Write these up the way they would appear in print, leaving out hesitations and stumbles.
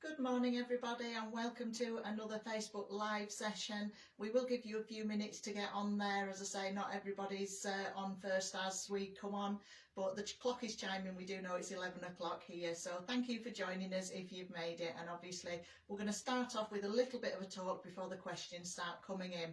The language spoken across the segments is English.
Good morning everybody and welcome to another Facebook live session. We will give you a few minutes to get on there. As I say, not everybody's on first as we come on, but the clock is chiming. We do know it's 11 o'clock here, so thank you for joining us if you've made it. And obviously we're going to start off with a little bit of a talk before the questions start coming in.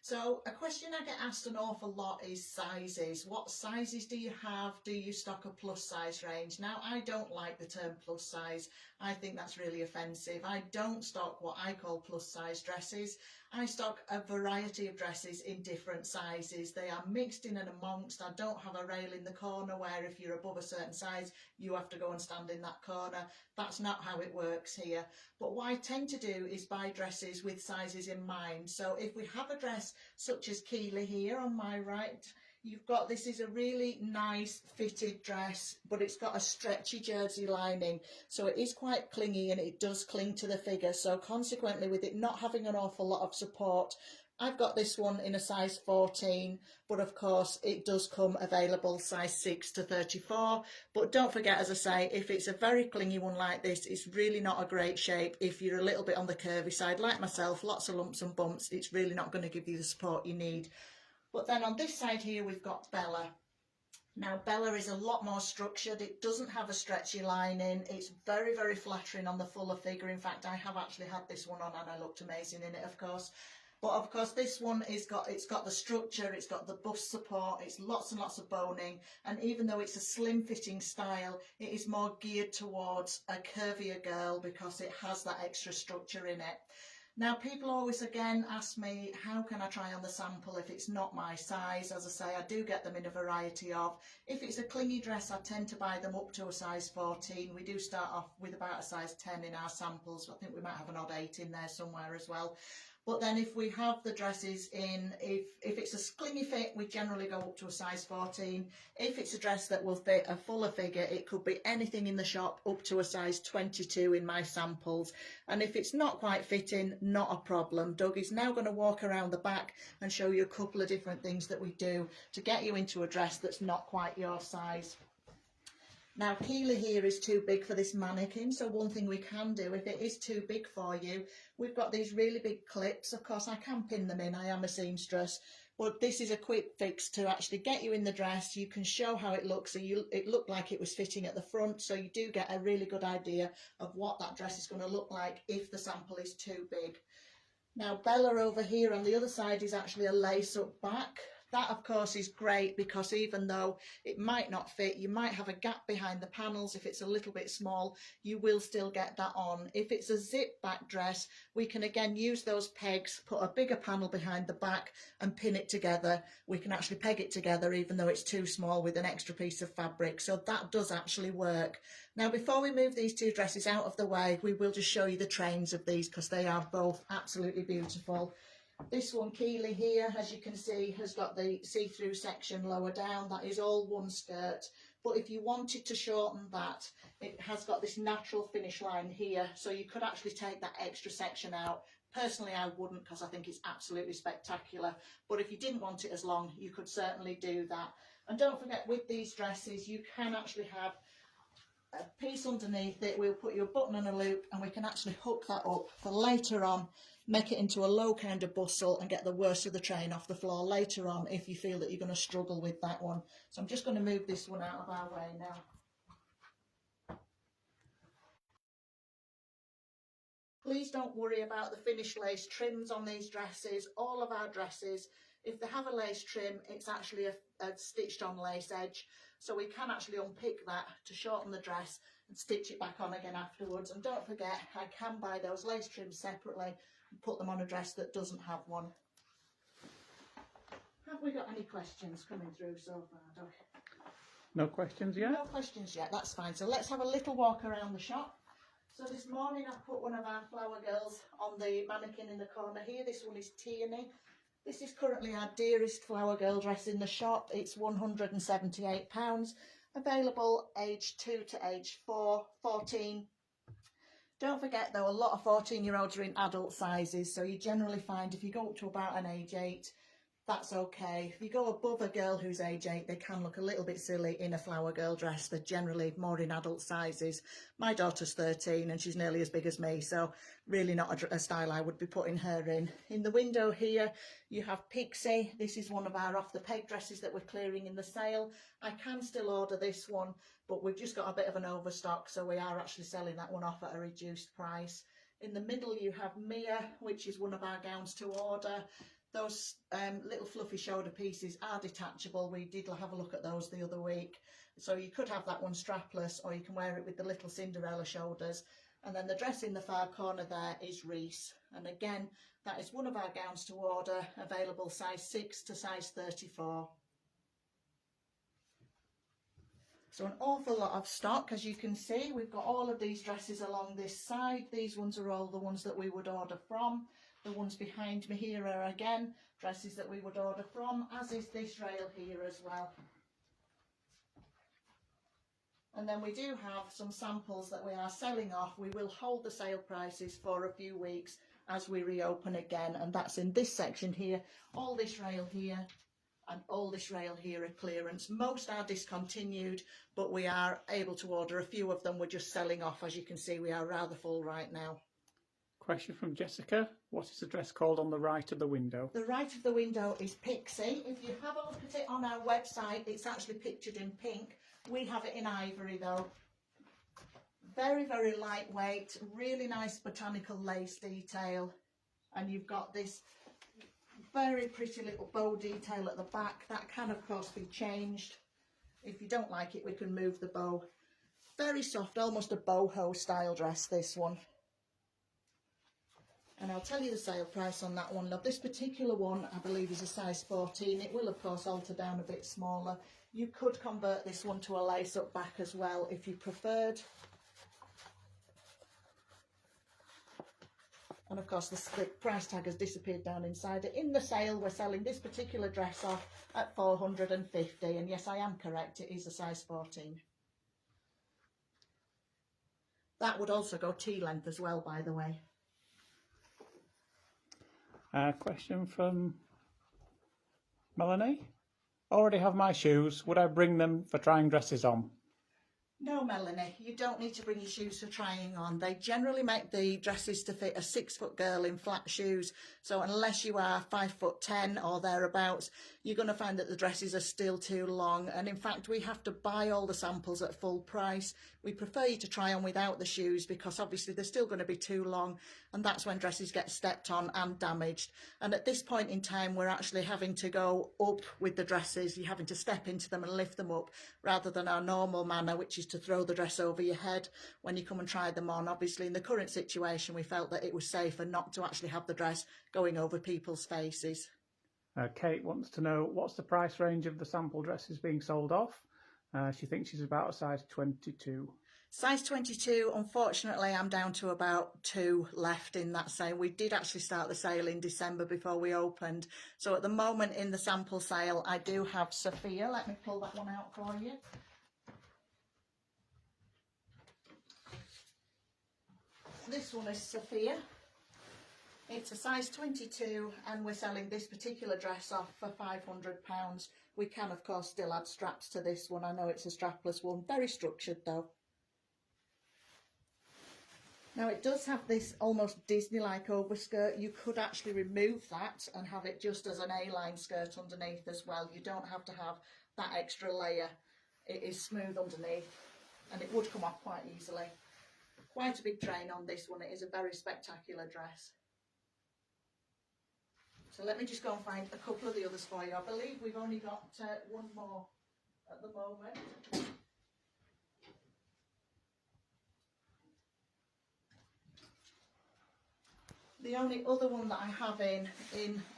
So a question I get asked an awful lot is sizes. What sizes do you have? Do you stock a plus size range? Now, I don't like the term plus size. I think that's really offensive. I don't stock what I call plus size dresses. I stock a variety of dresses in different sizes. They are mixed in and amongst. I don't have a rail in the corner where if you're above a certain size, you have to go and stand in that corner. That's not how it works here. But what I tend to do is buy dresses with sizes in mind. So if we have a dress such as Keely here on my right, you've got, this is a really nice fitted dress, but it's got a stretchy jersey lining, so it is quite clingy and it does cling to the figure. So consequently, with it not having an awful lot of support, I've got this one in a size 14, but of course it does come available size 6 to 34. But don't forget, as I say, if it's a very clingy one like this, it's really not a great shape. If you're a little bit on the curvy side like myself, lots of lumps and bumps, it's really not going to give you the support you need. But then on this side here, we've got Bella. Now, Bella is a lot more structured. It doesn't have a stretchy lining. It's very, very flattering on the fuller figure. In fact, I have actually had this one on and I looked amazing in it, of course. But of course, this one it's got the structure, it's got the bust support, it's lots and lots of boning. And even though it's a slim fitting style, it is more geared towards a curvier girl because it has that extra structure in it. Now, people always again ask me, how can I try on the sample if it's not my size? As I say, I do get them in a variety of. If it's a clingy dress, I tend to buy them up to a size 14. We do start off with about a size 10 in our samples. I think we might have an odd 8 in there somewhere as well. But then if we have the dresses in, if it's a clingy fit, we generally go up to a size 14. If it's a dress that will fit a fuller figure, it could be anything in the shop up to a size 22 in my samples. And if it's not quite fitting, not a problem. Doug is now going to walk around the back and show you a couple of different things that we do to get you into a dress that's not quite your size. Now, Keely here is too big for this mannequin, so one thing we can do, if it is too big for you, we've got these really big clips. Of course, I can pin them in, I am a seamstress, but this is a quick fix to actually get you in the dress. You can show how it looks, so it looked like it was fitting at the front, so you do get a really good idea of what that dress is going to look like if the sample is too big. Now, Bella over here on the other side is actually a lace-up back. That, of course, is great because even though it might not fit, you might have a gap behind the panels. If it's a little bit small, you will still get that on. If it's a zip back dress, we can again use those pegs, put a bigger panel behind the back and pin it together. We can actually peg it together even though it's too small with an extra piece of fabric. So that does actually work. Now, before we move these two dresses out of the way, we will just show you the trains of these because they are both absolutely beautiful. This one, Keely here, as you can see, has got the see-through section lower down. That is all one skirt. But if you wanted to shorten that, it has got this natural finish line here. So you could actually take that extra section out. Personally, I wouldn't because I think it's absolutely spectacular. But if you didn't want it as long, you could certainly do that. And don't forget, with these dresses, you can actually have a piece underneath it. We'll put you a button and a loop and we can actually hook that up for later on, make it into a low kind of bustle and get the worst of the train off the floor later on if you feel that you're going to struggle with that one. So I'm just going to move this one out of our way now. Please don't worry about the finished lace trims on these dresses. All of our dresses, if they have a lace trim, it's actually a stitched on lace edge. So we can actually unpick that to shorten the dress and stitch it back on again afterwards. And don't forget, I can buy those lace trims separately and put them on a dress that doesn't have one. Have we got any questions coming through so far, Doug? No questions yet? No questions yet, that's fine. So let's have a little walk around the shop. So this morning I put one of our flower girls on the mannequin in the corner here. This one is Tierney. This is currently our dearest flower girl dress in the shop. It's £178, available age 2 to age 4, 14. Don't forget though, a lot of 14-year-olds are in adult sizes, so you generally find if you go up to about an age 8, that's okay. If you go above a girl who's age 8, they can look a little bit silly in a flower girl dress. They're generally more in adult sizes. My daughter's 13 and she's nearly as big as me, so really not a style I would be putting her in. In the window here, you have Pixie. This is one of our off-the-peg dresses that we're clearing in the sale. I can still order this one, but we've just got a bit of an overstock, so we are actually selling that one off at a reduced price. In the middle, you have Mia, which is one of our gowns to order. Those little fluffy shoulder pieces are detachable. We did have a look at those the other week. So you could have that one strapless, or you can wear it with the little Cinderella shoulders. And then the dress in the far corner there is Reese. And again, that is one of our gowns to order, available size 6 to size 34. So an awful lot of stock, as you can see. We've got all of these dresses along this side. These ones are all the ones that we would order from. The ones behind me here are again dresses that we would order from, as is this rail here as well. And then we do have some samples that we are selling off. We will hold the sale prices for a few weeks as we reopen again, and that's in this section here. All this rail here and all this rail here are clearance. Most are discontinued, but we are able to order a few of them. We're just selling off. As you can see, we are rather full right now. Question from Jessica. What is the dress called on the right of the window? The right of the window is Pixie. If you have a look at it on our website, it's actually pictured in pink. We have it in ivory though. Very, very lightweight, really nice botanical lace detail. And you've got this very pretty little bow detail at the back. That can of course be changed. If you don't like it, we can move the bow. Very soft, almost a boho style dress, this one. And I'll tell you the sale price on that one. Now, this particular one, I believe, is a size 14. It will, of course, alter down a bit smaller. You could convert this one to a lace-up back as well, if you preferred. And, of course, the price tag has disappeared down inside it. In the sale, we're selling this particular dress off at $450. And, yes, I am correct. It is a size 14. That would also go T-length as well, by the way. Question from Melanie. Already have my shoes. Would I bring them for trying dresses on? No, Melanie, you don't need to bring your shoes for trying on. They generally make the dresses to fit a 6-foot girl in flat shoes. So unless you are 5'10" or thereabouts, you're going to find that the dresses are still too long. And in fact, we have to buy all the samples at full price. We prefer you to try on without the shoes because obviously they're still going to be too long. And that's when dresses get stepped on and damaged. And at this point in time, we're actually having to go up with the dresses. You're having to step into them and lift them up rather than our normal manner, which is to throw the dress over your head when you come and try them on. Obviously, in the current situation, we felt that it was safer not to actually have the dress going over people's faces. Kate wants to know what's the price range of the sample dresses being sold off. She thinks she's about a size 22. Size 22, unfortunately, I'm down to about 2 left in that sale. We did actually start the sale in December before we opened. So at the moment in the sample sale, I do have Sophia. Let me pull that one out for you. This one is Sophia. It's a size 22 and we're selling this particular dress off for £500. We can of course still add straps to this one. I know it's a strapless one, very structured though. Now it does have this almost Disney-like overskirt. You could actually remove that and have it just as an A-line skirt underneath as well. You don't have to have that extra layer. It is smooth underneath and it would come off quite easily. Quite a big train on this one. It is a very spectacular dress. So let me just go and find a couple of the others for you. I believe we've only got one more at the moment. The only other one that I have in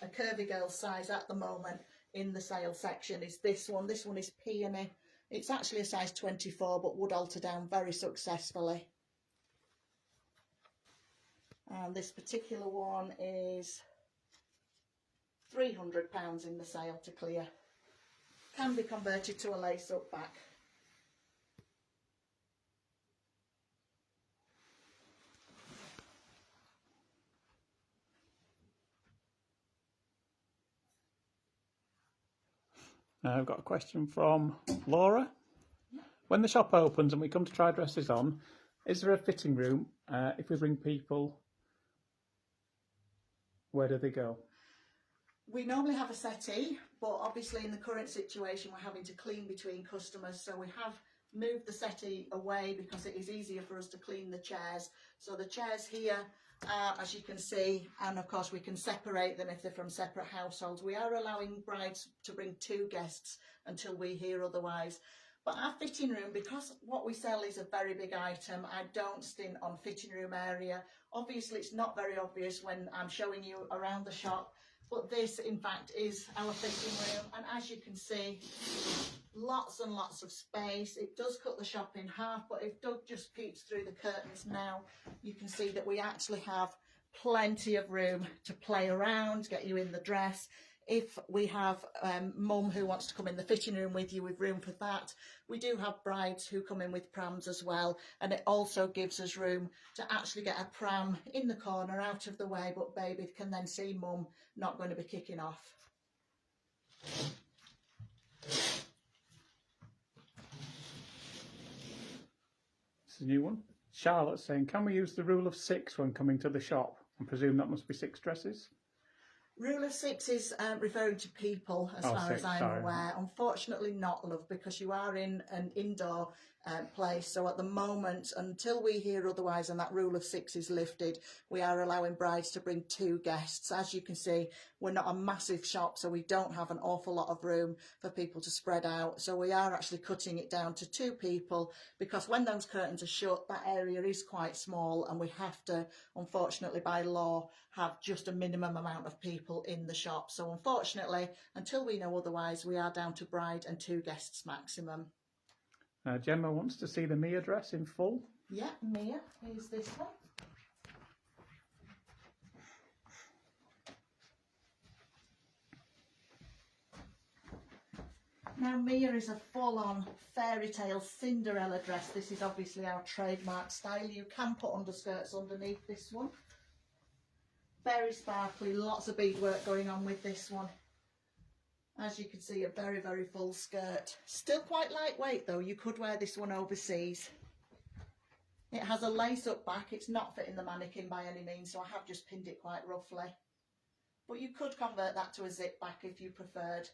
a curvy girl size at the moment in the sale section is this one. This one is Peony. It's actually a size 24 but would alter down very successfully. And this particular one is £300 in the sale to clear. Can be converted to a lace-up back. I've got a question from Laura. When the shop opens and we come to try dresses on, is there a fitting room? If we bring people, where do they go? We normally have a settee, but obviously in the current situation we're having to clean between customers, so we have moved the settee away because it is easier for us to clean the chairs. So the chairs here, as you can see, and of course we can separate them if they're from separate households. We are allowing brides to bring 2 guests until we hear otherwise. But our fitting room, because what we sell is a very big item, I don't stint on fitting room area. Obviously it's not very obvious when I'm showing you around the shop, but this in fact is our fitting room, and as you can see, lots and lots of space. It does cut the shop in half, but if Doug just peeks through the curtains now, you can see that we actually have plenty of room to play around, get you in the dress. If we have mum who wants to come in the fitting room with you, with room for that. We do have brides who come in with prams as well, and it also gives us room to actually get a pram in the corner out of the way, but baby can then see mum not going to be kicking off. It's a new one. Charlotte's saying, can we use the rule of 6 when coming to the shop? I presume that must be 6 dresses. Rule of 6 is referring to people, as far as I'm aware. Unfortunately not, love, because you are in an indoor place. So at the moment, until we hear otherwise and that rule of 6 is lifted, we are allowing brides to bring 2 guests. As you can see, we're not a massive shop, so we don't have an awful lot of room for people to spread out. So we are actually cutting it down to 2 people, because when those curtains are shut, that area is quite small, and we have to, unfortunately by law, have just a minimum amount of people in the shop. So unfortunately, until we know otherwise, we are down to bride and 2 guests maximum. Gemma wants to see the Mia dress in full. Yeah, Mia, here's this one. Now Mia is a full-on fairy tale Cinderella dress. This is obviously our trademark style. You can put underskirts underneath this one. Very sparkly, lots of beadwork going on with this one. As you can see, a very, very full skirt. Still quite lightweight though, you could wear this one overseas. It has a lace up back, it's not fitting the mannequin by any means, so I have just pinned it quite roughly. But you could convert that to a zip back if you preferred.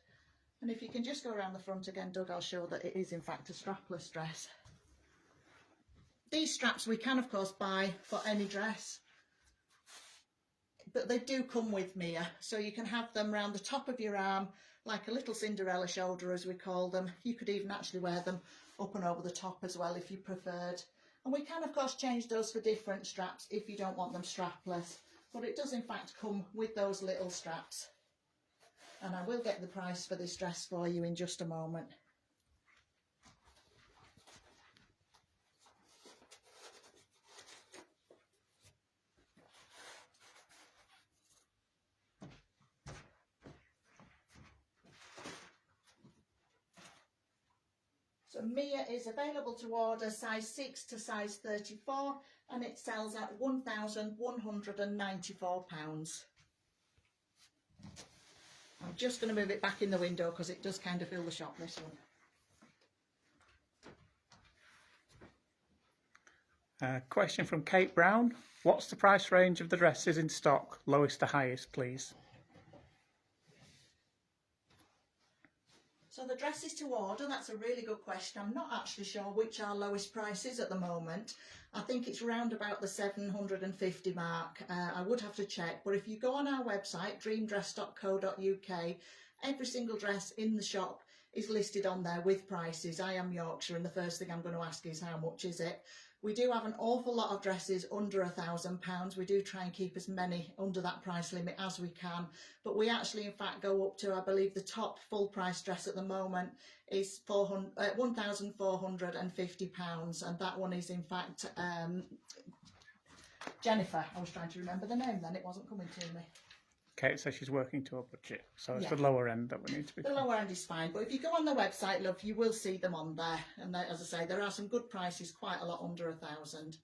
And if you can just go around the front again, Doug, I'll show that it is in fact a strapless dress. These straps we can of course buy for any dress, but they do come with Mia, so you can have them round the top of your arm, like a little Cinderella shoulder as we call them. You could even actually wear them up and over the top as well if you preferred. And we can of course change those for different straps if you don't want them strapless, but it does in fact come with those little straps. And I will get the price for this dress for you in just a moment. So Mia is available to order size 6 to size 34, and it sells at £1,194. I'm just going to move it back in the window because it does kind of fill the shop, this one. Question from Kate Brown. What's the price range of the dresses in stock, lowest to highest, please? So the dresses to order, that's a really good question. I'm not actually sure which our lowest price is at the moment. I think it's round about the 750 mark. I would have to check, but if you go on our website, dreamdress.co.uk, every single dress in the shop is listed on there with prices. I am Yorkshire, and the first thing I'm going to ask is how much is it? We do have an awful lot of dresses under £1,000. We do try and keep as many under that price limit as we can, but we actually in fact go up to, I believe the top full price dress at the moment is £1,450, and that one is in fact Jennifer. I was trying to remember the name then, it wasn't coming to me. Kate says she's working to a budget, so it's Yeah. the lower end that we need to be. The lower end is fine, but if you go on the website, love, you will see them on there. And as I say, there are some good prices, quite a lot under £1,000.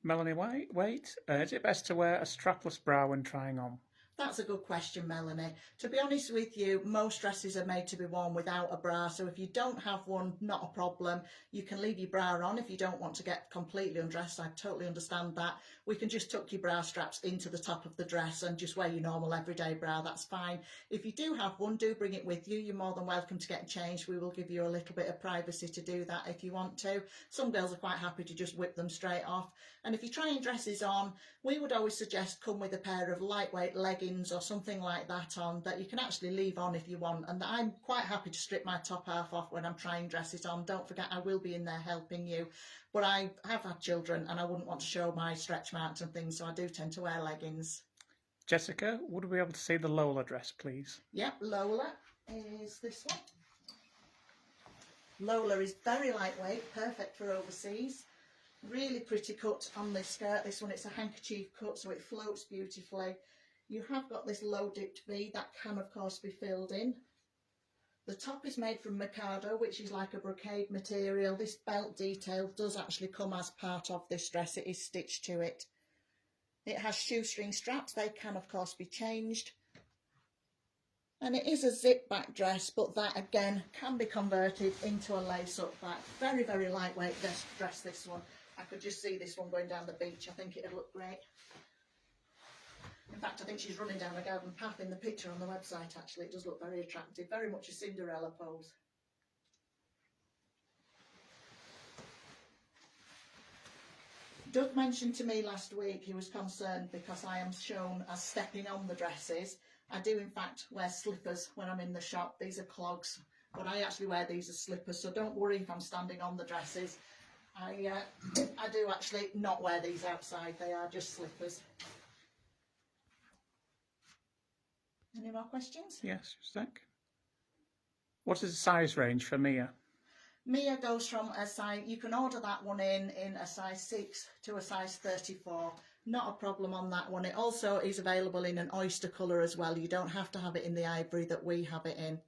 Melanie White, is it best to wear a strapless bra when trying on? That's a good question, Melanie. To be honest with you, most dresses are made to be worn without a bra, so if you don't have one, not a problem. You can leave your bra on if you don't want to get completely undressed. I totally understand that. We can just tuck your bra straps into the top of the dress and just wear your normal everyday bra, that's fine. If you do have one, do bring it with you. You're more than welcome to get changed. We will give you a little bit of privacy to do that if you want to. Some girls are quite happy to just whip them straight off. And if you're trying dresses on, we would always suggest come with a pair of lightweight leggings or something like that on that you can actually leave on if you want. And I'm quite happy to strip my top half off when I'm trying dresses on. Don't forget, I will be in there helping you. But I have had children and I wouldn't want to show my stretch marks and things, so I do tend to wear leggings. Jessica, would we be able to see the Lola dress, please? Yep, Lola is this one. Lola is very lightweight, perfect for overseas. Really pretty cut on this skirt. This one, it's a handkerchief cut, so it floats beautifully. You have got this low dipped V that can of course be filled in. The top is made from Mikado, which is like a brocade material. This belt detail does actually come as part of this dress. It is stitched to it. It has shoestring straps. They can of course be changed. And it is a zip back dress, but that again can be converted into a lace up back. Very, very lightweight dress, this one. I could just see this one going down the beach. I think it'd look great. In fact, I think she's running down a garden path in the picture on the website, actually. It does look very attractive, very much a Cinderella pose. Doug mentioned to me last week he was concerned because I am shown as stepping on the dresses. I do in fact wear slippers when I'm in the shop. These are clogs, but I actually wear these as slippers, so don't worry if I'm standing on the dresses. I do actually not wear these outside, they are just slippers. Any more questions? Yes, just a sec. What is the size range for Mia? Mia goes from a size, you can order that one in a size 6 to a size 34. Not a problem on that one. It also is available in an oyster colour as well. You don't have to have it in the ivory that we have it in.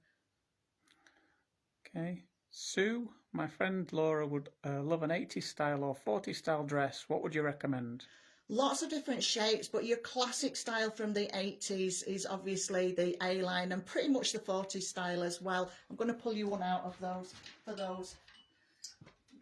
Okay. Sue, my friend Laura would love an 80s style or 40s style dress. What would you recommend? Lots of different shapes, but your classic style from the 80s is obviously the A-line and pretty much the 40s style as well. I'm going to pull you one out of those for those.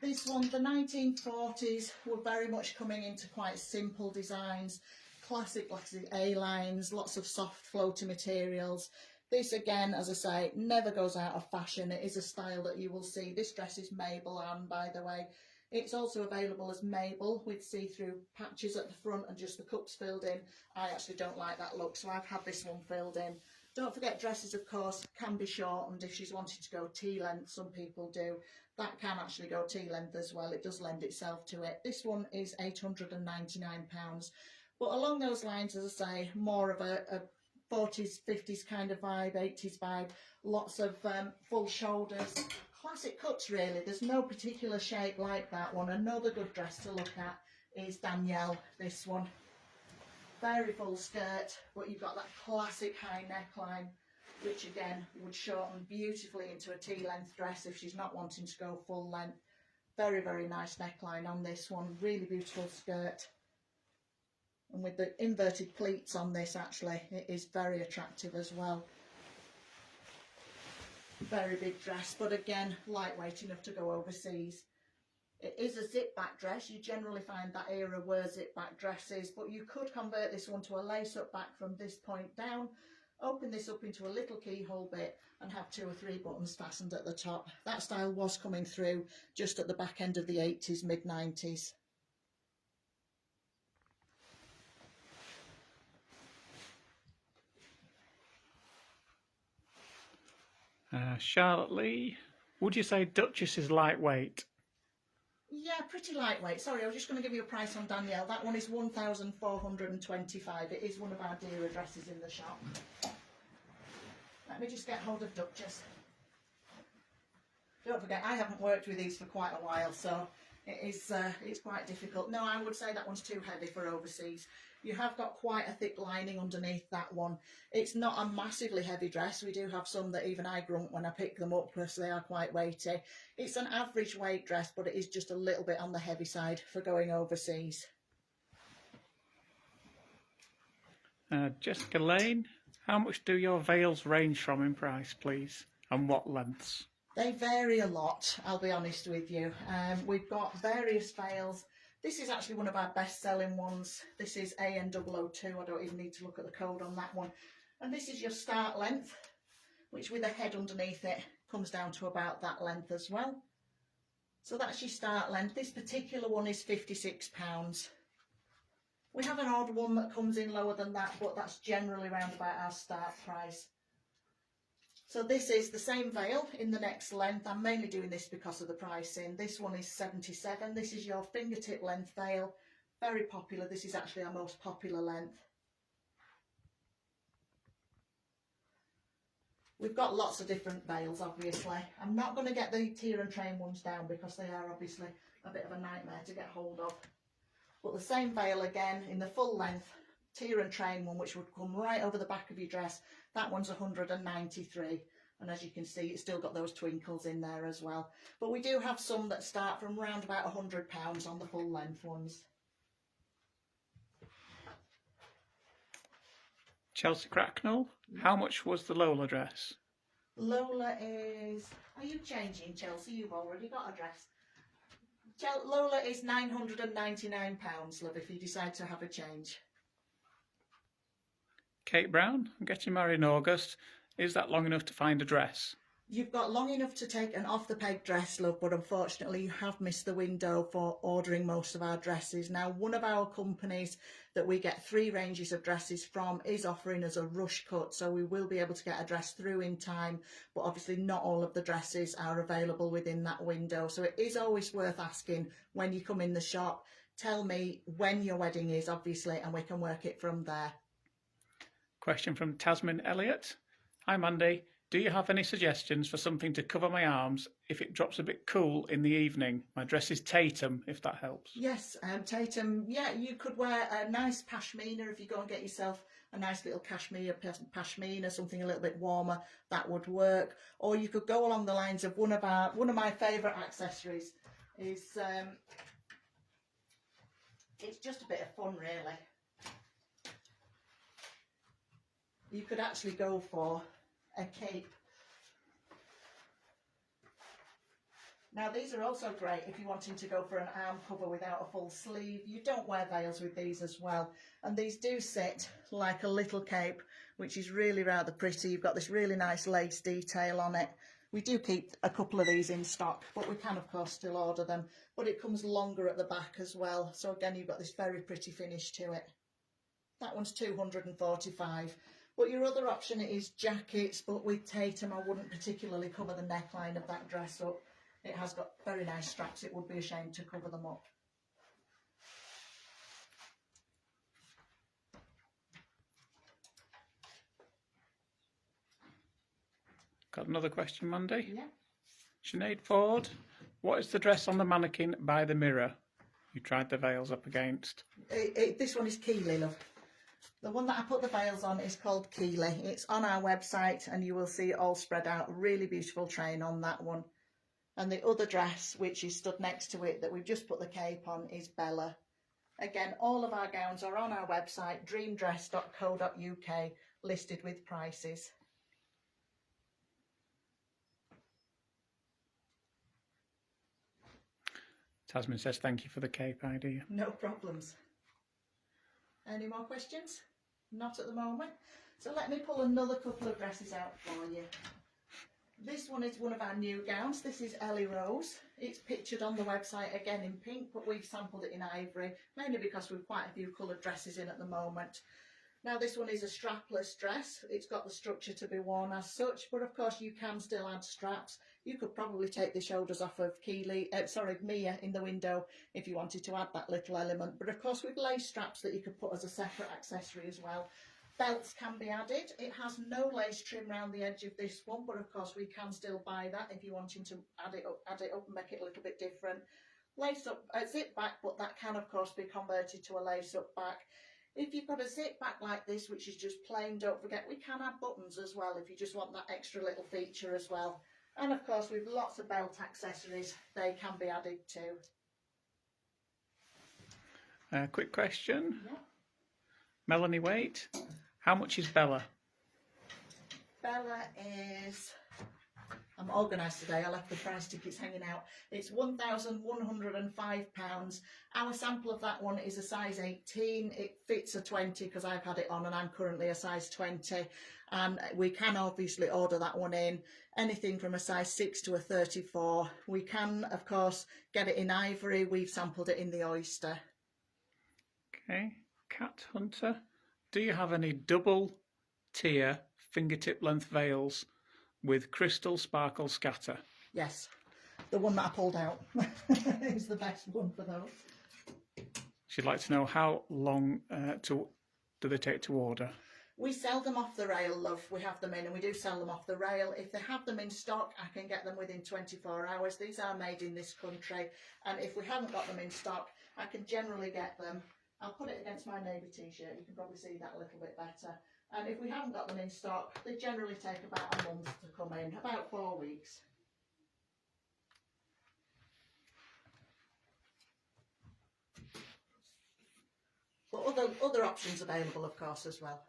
This one, the 1940s, were very much coming into quite simple designs. Classic A-lines, lots of soft floaty materials. This again, as I say, never goes out of fashion. It is a style that you will see. This dress is Mabel Ann, by the way. It's also available as Mabel with see-through patches at the front and just the cups filled in. I actually don't like that look, so I've had this one filled in. Don't forget dresses, of course, can be shortened if she's wanting to go T-length. Some people do. That can actually go T-length as well. It does lend itself to it. This one is £899. But along those lines, as I say, more of a 40s, 50s kind of vibe, 80s vibe. Lots of full shoulders. Classic cuts, really. There's no particular shape like that one. Another good dress to look at is Danielle, this one. Very full skirt, but you've got that classic high neckline, which again would shorten beautifully into a T-length dress if she's not wanting to go full length. Very, very nice neckline on this one. Really beautiful skirt. And with the inverted pleats on this, actually, it is very attractive as well. Very big dress, but again, lightweight enough to go overseas. It is a zip back dress. You generally find that era wear zip back dresses, but you could convert this one to a lace up back from this point down, open this up into a little keyhole bit and have 2 or 3 buttons fastened at the top. That style was coming through just at the back end of the 80s, mid-90s. Charlotte Lee, would you say Duchess is lightweight? Yeah, pretty lightweight. Sorry, I was just going to give you a price on Danielle. That one is £1,425. It is one of our dearer dresses in the shop. Let me just get hold of Duchess. Don't forget, I haven't worked with these for quite a while, so it's quite difficult. No, I would say that one's too heavy for overseas. You have got quite a thick lining underneath that one. It's not a massively heavy dress. We do have some that even I grunt when I pick them up because they are quite weighty. It's an average weight dress, but it is just a little bit on the heavy side for going overseas. Jessica Lane, how much do your veils range from in price, please, and what lengths? They vary a lot, I'll be honest with you. We've got various veils. This is actually one of our best-selling ones. This is AN002. I don't even need to look at the code on that one. And this is your start length, which with a head underneath it comes down to about that length as well. So that's your start length. This particular one is £56. We have an odd one that comes in lower than that, but that's generally around about our start price. So this is the same veil in the next length. I'm mainly doing this because of the pricing. This one is £77. This is your fingertip length veil. Very popular. This is actually our most popular length. We've got lots of different veils, obviously. I'm not going to get the tier and train ones down because they are obviously a bit of a nightmare to get hold of. But the same veil again in the full length tier and train one, which would come right over the back of your dress. That one's 193, and as you can see, it's still got those twinkles in there as well. But we do have some that start from around about £100 on the full length ones. Chelsea Cracknell, how much was the Lola dress? Lola is... Are you changing, Chelsea? You've already got a dress. Lola is £999, love, if you decide to have a change. Kate Brown, I'm getting married in August. Is that long enough to find a dress? You've got long enough to take an off-the-peg dress, love, but unfortunately you have missed the window for ordering most of our dresses. Now, one of our companies that we get 3 ranges of dresses from is offering us a rush cut, so we will be able to get a dress through in time, but obviously not all of the dresses are available within that window. So it is always worth asking when you come in the shop, tell me when your wedding is, obviously, and we can work it from there. Question from Tasmin Elliott. Hi Mandy, do you have any suggestions for something to cover my arms if it drops a bit cool in the evening? My dress is Tatum, if that helps. Yes, Tatum, yeah, you could wear a nice pashmina if you go and get yourself a nice little pashmina, something a little bit warmer, that would work. Or you could go along the lines of one of my favourite accessories is, it's just a bit of fun really. You could actually go for a cape. Now these are also great if you're wanting to go for an arm cover without a full sleeve. You don't wear veils with these as well. And these do sit like a little cape, which is really rather pretty. You've got this really nice lace detail on it. We do keep a couple of these in stock, but we can of course still order them. But it comes longer at the back as well. So again, you've got this very pretty finish to it. That one's £245. But your other option is jackets, but with Tatum I wouldn't particularly cover the neckline of that dress up. It has got very nice straps, it would be a shame to cover them up. Got another question, Mandy? Yeah. Sinead Ford, what is the dress on the mannequin by the mirror you tried the veils up against? This one is Keeley, love. The one that I put the veils on is called Keeley. It's on our website and you will see it all spread out. Really beautiful train on that one. And the other dress, which is stood next to it, that we've just put the cape on, is Bella. Again, all of our gowns are on our website, dreamdress.co.uk, listed with prices. Tasmin says thank you for the cape idea. No problems. Any more questions? Not at the moment. So let me pull another couple of dresses out for you. This one is one of our new gowns. This is Ellie Rose. It's pictured on the website again in pink, but we've sampled it in ivory, mainly because we've quite a few coloured dresses in at the moment. Now this one is a strapless dress. It's got the structure to be worn as such, but of course you can still add straps. You could probably take the shoulders off of Mia in the window if you wanted to add that little element. But of course with lace straps that you could put as a separate accessory as well. Belts can be added. It has no lace trim around the edge of this one, but of course we can still buy that if you're wanting to add it up and make it a little bit different. Lace up, zip back, but that can of course be converted to a lace up back. If you've got a zip back like this, which is just plain, don't forget we can add buttons as well if you just want that extra little feature as well. And of course with lots of belt accessories, they can be added too. Quick question. Yeah. Melanie Waite, How much is Bella? Bella is, I'm organised today, I left the price tickets hanging out. It's £1,105. Our sample of that one is a size 18. It fits a 20 because I've had it on and I'm currently a size 20. And we can obviously order that one in, anything from a size 6 to a 34. We can, of course, get it in ivory. We've sampled it in the oyster. Okay, Cat Hunter. Do you have any double tier fingertip length veils with crystal sparkle scatter? Yes, the one that I pulled out is the best one for those. She'd like to know how long do they take to order? We sell them off the rail, love. We have them in and we do sell them off the rail. If they have them in stock, I can get them within 24 hours. These are made in this country. And if we haven't got them in stock, I can generally get them. I'll put it against my navy t-shirt. You can probably see that a little bit better. And if we haven't got them in stock, they generally take about a month to come in, about 4 weeks. But other options available, of course, as well.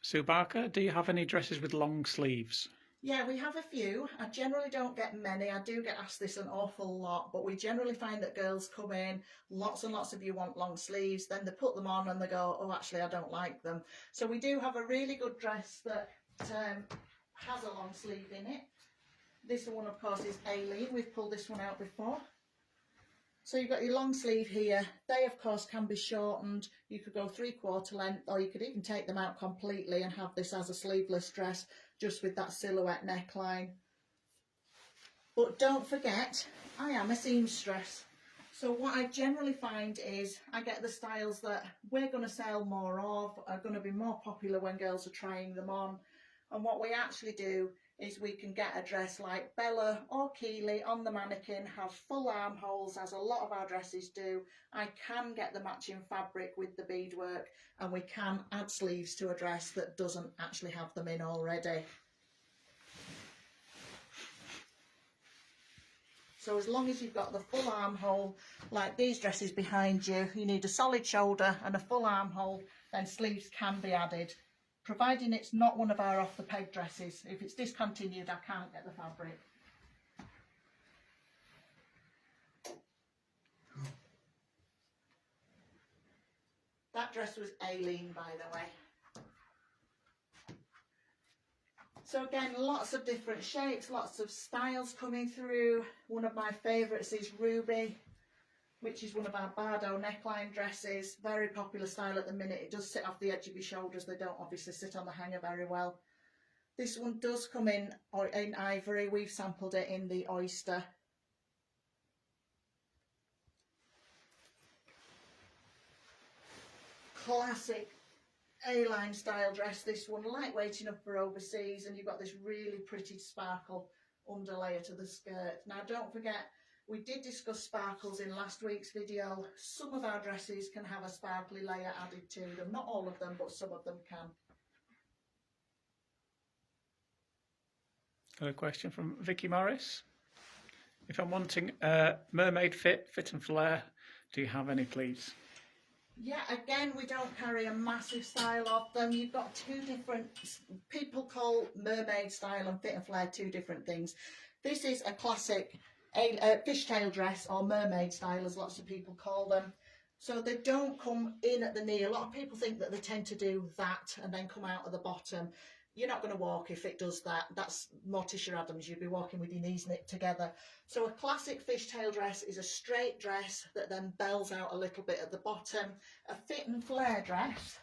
Sue Barker, do you have any dresses with long sleeves? Yeah, we have a few. I generally don't get many. I do get asked this an awful lot, but we generally find that girls come in, lots and lots of you want long sleeves, then they put them on and they go, oh, actually, I don't like them. So we do have a really good dress that has a long sleeve in it. This one, of course, is Aileen. We've pulled this one out before. So you've got your long sleeve here. They, of course, can be shortened. You could go 3/4 length, or you could even take them out completely and have this as a sleeveless dress, just with that silhouette neckline. But don't forget, I am a seamstress. So what I generally find is I get the styles that we're going to sell more of, are going to be more popular when girls are trying them on. And what we actually do is we can get a dress like Bella or Keely on the mannequin, have full armholes, as a lot of our dresses do. I can get the matching fabric with the beadwork, and we can add sleeves to a dress that doesn't actually have them in already. So as long as you've got the full armhole, like these dresses behind you, you need a solid shoulder and a full armhole, then sleeves can be added. Providing it's not one of our off-the-peg dresses. If it's discontinued, I can't get the fabric. That dress was Aileen, by the way. So again, lots of different shapes, lots of styles coming through. One of my favourites is Ruby, which is one of our Bardo neckline dresses. Very popular style at the minute. It does sit off the edge of your shoulders. They don't obviously sit on the hanger very well. This one does come in ivory. We've sampled it in the oyster. Classic A-line style dress, this one, lightweight enough for overseas, and you've got this really pretty sparkle underlayer to the skirt. Now don't forget, we did discuss sparkles in last week's video. Some of our dresses can have a sparkly layer added to them. Not all of them, but some of them can. Got a question from Vicky Morris. If I'm wanting a mermaid fit and flare, do you have any, please? Yeah, again, we don't carry a massive style of them. You've got two different, people call mermaid style and fit and flare two different things. This is a classic fishtail dress, or mermaid style, as lots of people call them. So they don't come in at the knee. A lot of people think that they tend to do that and then come out at the bottom. You're not going to walk if it does that. That's Morticia Adams. You'd be walking with your knees knit together. So a classic fishtail dress is a straight dress that then bells out a little bit at the bottom. A fit and flare dress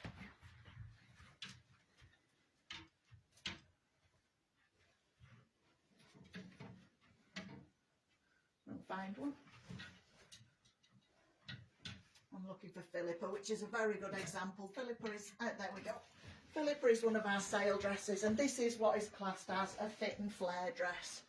I'll find one. I'm looking for Philippa, which is a very good example. Philippa is, there we go. Philippa is one of our sale dresses, and this is what is classed as a fit and flare dress.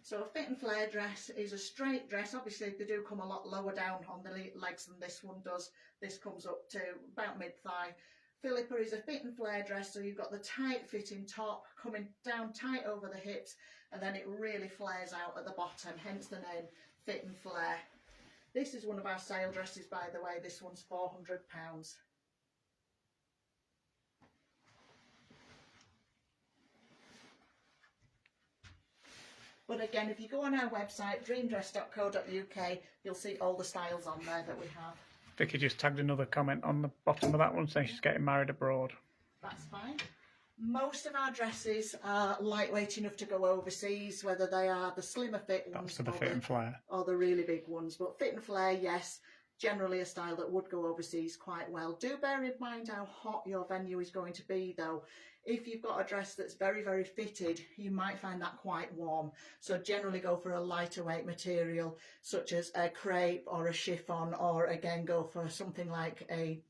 So a fit and flare dress is a straight dress. Obviously they do come a lot lower down on the legs than this one does. This comes up to about mid-thigh. Philippa is a fit and flare dress, so you've got the tight fitting top coming down tight over the hips, and then it really flares out at the bottom, hence the name fit and flare. This is one of our sale dresses, by the way. This one's £400. But again, if you go on our website, dreamdress.co.uk, you'll see all the styles on there that we have. Vicky just tagged another comment on the bottom of that one saying she's getting married abroad. That's fine. Most of our dresses are lightweight enough to go overseas, whether they are the slimmer fit ones That's for the fit and flare. or the really big ones. But fit and flare, yes, generally a style that would go overseas quite well. Do bear in mind how hot your venue is going to be though. If you've got a dress that's very, very fitted, you might find that quite warm. So generally go for a lighter weight material, such as a crepe or a chiffon, or again, go for something like a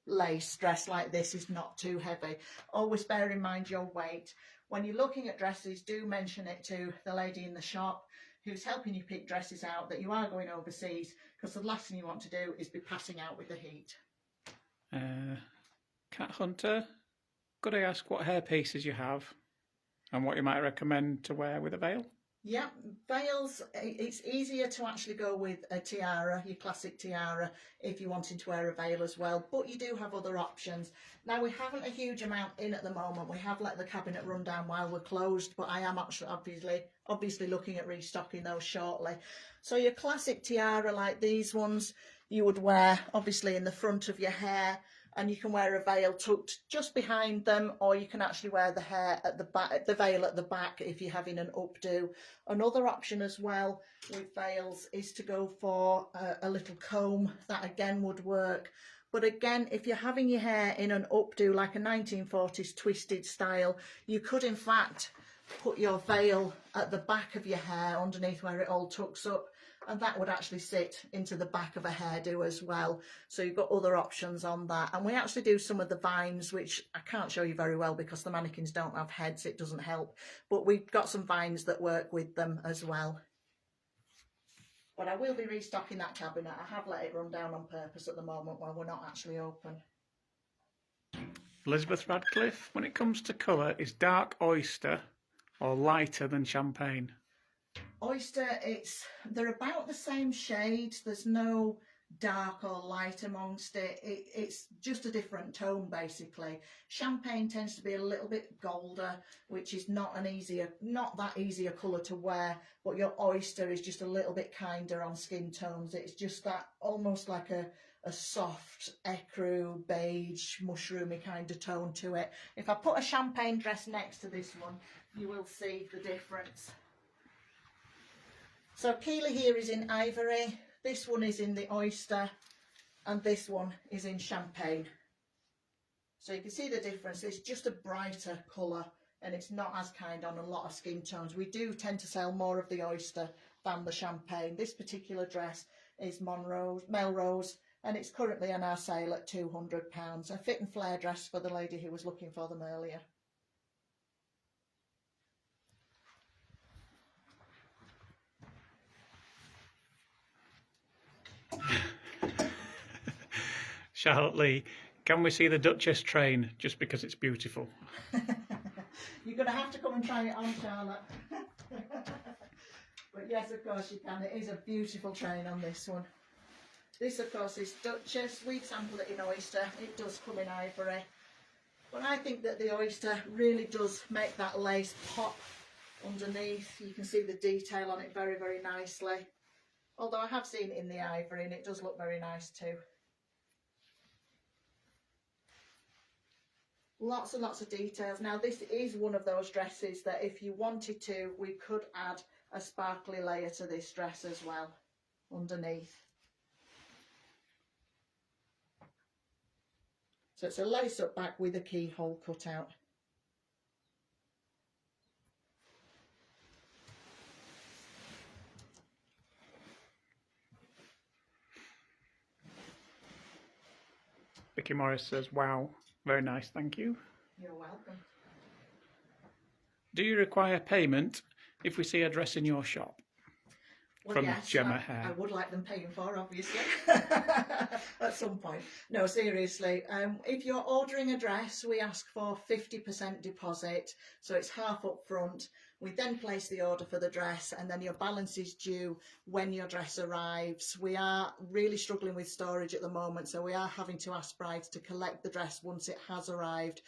lace dress like this is not too heavy. Always bear in mind your weight. When you're looking at dresses, do mention it to the lady in the shop who's helping you pick dresses out that you are going overseas, because the last thing you want to do is be passing out with the heat. Cat Hunter, could I ask what hair pieces you have and what you might recommend to wear with a veil? Yeah, veils, it's easier to actually go with a tiara, your classic tiara, if you're wanting to wear a veil as well, but you do have other options. Now, we haven't a huge amount in at the moment. We have let the cabinet run down while we're closed, but I am actually obviously looking at restocking those shortly. So your classic tiara, like these ones, you would wear obviously in the front of your hair, and you can wear a veil tucked just behind them, or you can actually wear the hair at the back, the veil at the back if you're having an updo. Another option as well with veils is to go for a little comb. That again would work. But again, if you're having your hair in an updo, like a 1940s twisted style, you could in fact put your veil at the back of your hair underneath where it all tucks up, and that would actually sit into the back of a hairdo as well. So you've got other options on that. And we actually do some of the vines, which I can't show you very well because the mannequins don't have heads, it doesn't help, but we've got some vines that work with them as well. But I will be restocking that cabinet. I have let it run down on purpose at the moment while we're not actually open. Elizabeth Radcliffe, when it comes to colour, is dark oyster or lighter than champagne? Oyster, they're about the same shade. There's no dark or light amongst it. It's just a different tone basically. Champagne tends to be a little bit golder, which is not that easier colour to wear, but your oyster is just a little bit kinder on skin tones. It's just that almost like a soft ecru, beige, mushroomy kind of tone to it. If I put a champagne dress next to this one, you will see the difference. So Keely here is in ivory, this one is in the oyster, and this one is in champagne. So you can see the difference. It's just a brighter colour and it's not as kind on a lot of skin tones. We do tend to sell more of the oyster than the champagne. This particular dress is Melrose, and it's currently on our sale at £200. A fit and flare dress for the lady who was looking for them earlier. Charlotte Lee, can we see the Duchess train just because it's beautiful? You're going to have to come and try it on, Charlotte. But yes, of course you can. It is a beautiful train on this one. This, of course, is Duchess. We've sampled it in oyster. It does come in ivory. But I think that the oyster really does make that lace pop underneath. You can see the detail on it very, very nicely. Although I have seen it in the ivory and it does look very nice too. Lots and lots of details. Now this is one of those dresses that if you wanted to, we could add a sparkly layer to this dress as well underneath. So it's a lace up back with a keyhole cut out. Vicky Morris says, wow, very nice, thank you. You're welcome. Do you require payment if we see a dress in your shop? Well, From yes, Gemma Hare. I would like them paying for, obviously, at some point. No, seriously, if you're ordering a dress, we ask for 50% deposit, so it's half up front. We then place the order for the dress, and then your balance is due when your dress arrives. We are really struggling with storage at the moment, so we are having to ask brides to collect the dress once it has arrived.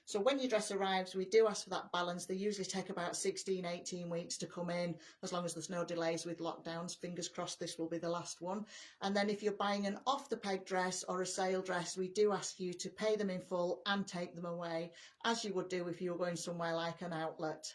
So when your dress arrives, we do ask for that balance. They usually take about 16, 18 weeks to come in, as long as there's no delays with lockdowns. Fingers crossed this will be the last one. And then if you're buying an off the peg dress or a sale dress, we do ask you to pay them in full and take them away, as you would do if you were going somewhere like an outlet.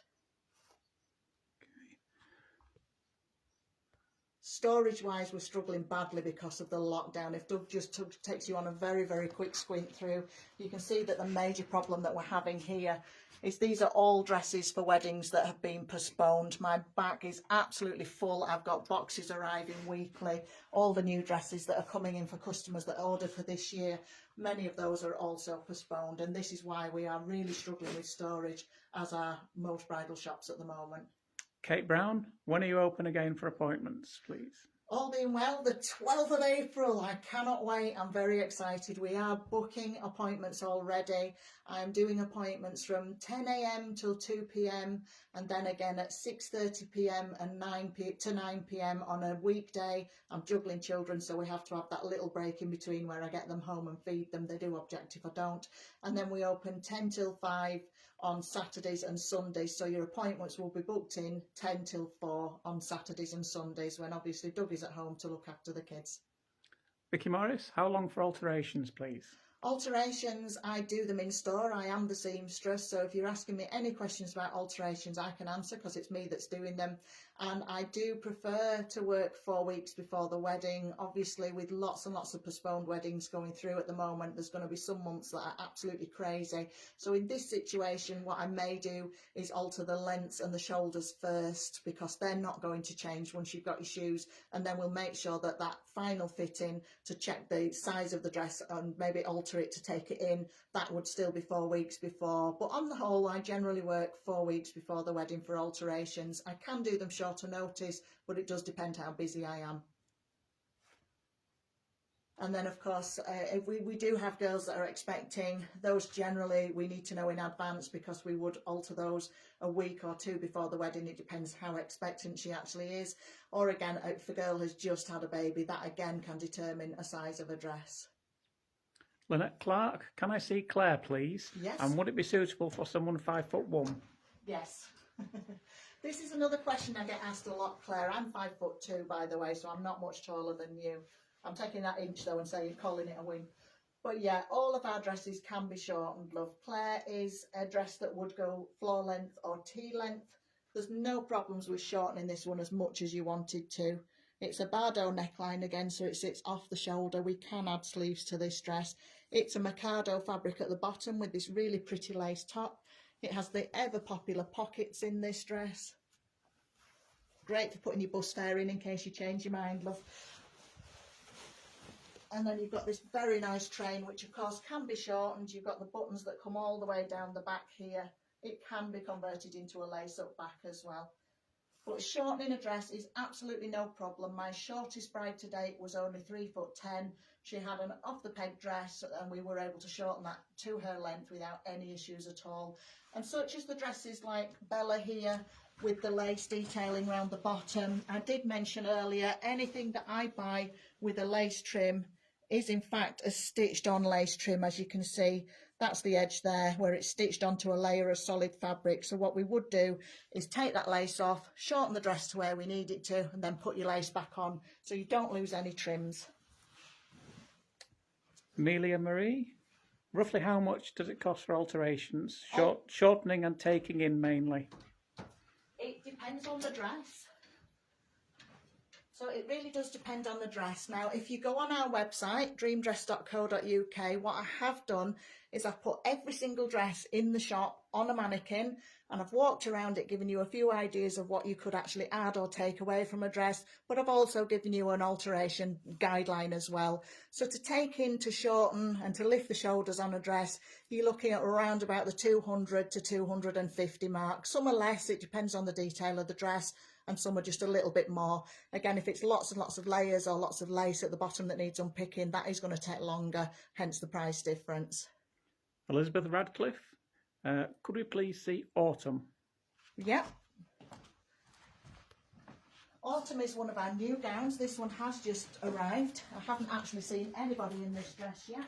Storage wise, we're struggling badly because of the lockdown. If Doug just takes you on a very, very quick squint through, you can see that the major problem that we're having here is these are all dresses for weddings that have been postponed. My back is absolutely full. I've got boxes arriving weekly, all the new dresses that are coming in for customers that ordered for this year. Many of those are also postponed, and this is why we are really struggling with storage, as are most bridal shops at the moment. Kate Brown, when are you open again for appointments, please? All being well, the 12th of April. I cannot wait. I'm very excited. We are booking appointments already. I'm doing appointments from 10 a.m. till 2 p.m. and then again at 6:30 p.m. and 9 p.m. on a weekday. I'm juggling children, so we have to have that little break in between where I get them home and feed them. They do object if I don't. And then we open 10 till 5 on Saturdays and Sundays, so your appointments will be booked in 10 till 4 on Saturdays and Sundays, when obviously Doug is at home to look after the kids. Vicky Morris, how long for alterations, please? Alterations, I do them in store. I am the seamstress, so if you're asking me any questions about alterations, I can answer because it's me that's doing them. And I do prefer to work 4 weeks before the wedding. Obviously, with lots and lots of postponed weddings going through at the moment, there's going to be some months that are absolutely crazy. So in this situation, what I may do is alter the lengths and the shoulders first, because they're not going to change once you've got your shoes. And then we'll make sure that that final fitting to check the size of the dress and maybe alter it to take it in, that would still be 4 weeks before. But on the whole, I generally work 4 weeks before the wedding for alterations. I can do them shorter notice, but it does depend how busy I am. And then of course, if we do have girls that are expecting, those generally we need to know in advance, because we would alter those a week or two before the wedding. It depends how expectant she actually is. Or again, if a girl has just had a baby, that again can determine a size of a dress. Lynette Clark, can I see Claire, please? Yes. And would it be suitable for someone 5'1"? Yes. This is another question I get asked a lot, Claire. I'm 5'2", by the way, so I'm not much taller than you. I'm taking that inch though and saying, calling it a wing. But yeah, all of our dresses can be shortened, love. Claire is a dress that would go floor length or T length. There's no problems with shortening this one as much as you wanted to. It's a Bardot neckline again, so it sits off the shoulder. We can add sleeves to this dress. It's a Mikado fabric at the bottom with this really pretty lace top. It has the ever popular pockets in this dress. Great for putting your bus fare in case you change your mind, love. And then you've got this very nice train, which of course can be shortened. You've got the buttons that come all the way down the back here. It can be converted into a lace-up back as well. But shortening a dress is absolutely no problem. My shortest bride to date was only 3'10". She had an off-the-peg dress and we were able to shorten that to her length without any issues at all. And such as the dresses like Bella here with the lace detailing around the bottom. I did mention earlier, anything that I buy with a lace trim is in fact a stitched on lace trim. As you can see, that's the edge there where it's stitched onto a layer of solid fabric. So what we would do is take that lace off, shorten the dress to where we need it to, and then put your lace back on so you don't lose any trims. Amelia Marie, roughly how much does it cost for alterations? Shortening and taking in mainly. It depends on the dress. So it really does depend on the dress. Now, if you go on our website, dreamdress.co.uk, what I have done is I've put every single dress in the shop on a mannequin, and I've walked around it, giving you a few ideas of what you could actually add or take away from a dress, but I've also given you an alteration guideline as well. So to take in, to shorten and to lift the shoulders on a dress, you're looking at around about the 200 to 250 mark. Some are less, it depends on the detail of the dress, and some are just a little bit more. Again, if it's lots and lots of layers or lots of lace at the bottom that needs unpicking, that is going to take longer, hence the price difference. Elizabeth Radcliffe, could we please see Autumn? Yep. Autumn is one of our new gowns. This one has just arrived. I haven't actually seen anybody in this dress yet.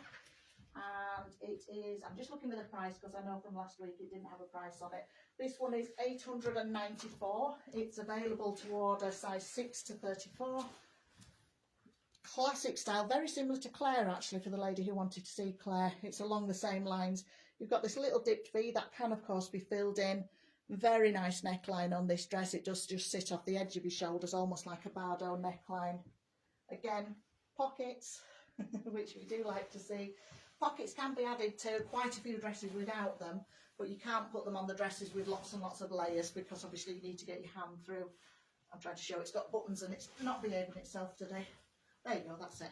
and it is, I'm just looking at the price because I know from last week it didn't have a price on it. This one is £894. It's available to order size 6 to 34. Classic style, very similar to Claire actually, for the lady who wanted to see Claire. It's along the same lines. You've got this little dipped V that can of course be filled in. Very nice neckline on this dress. It does just sit off the edge of your shoulders, almost like a Bardot neckline. Again, pockets, which we do like to see. Pockets can be added to quite a few dresses without them, but you can't put them on the dresses with lots and lots of layers because obviously you need to get your hand through. I'm trying to show it's got buttons and it's not behaving itself today. There you go, that's it.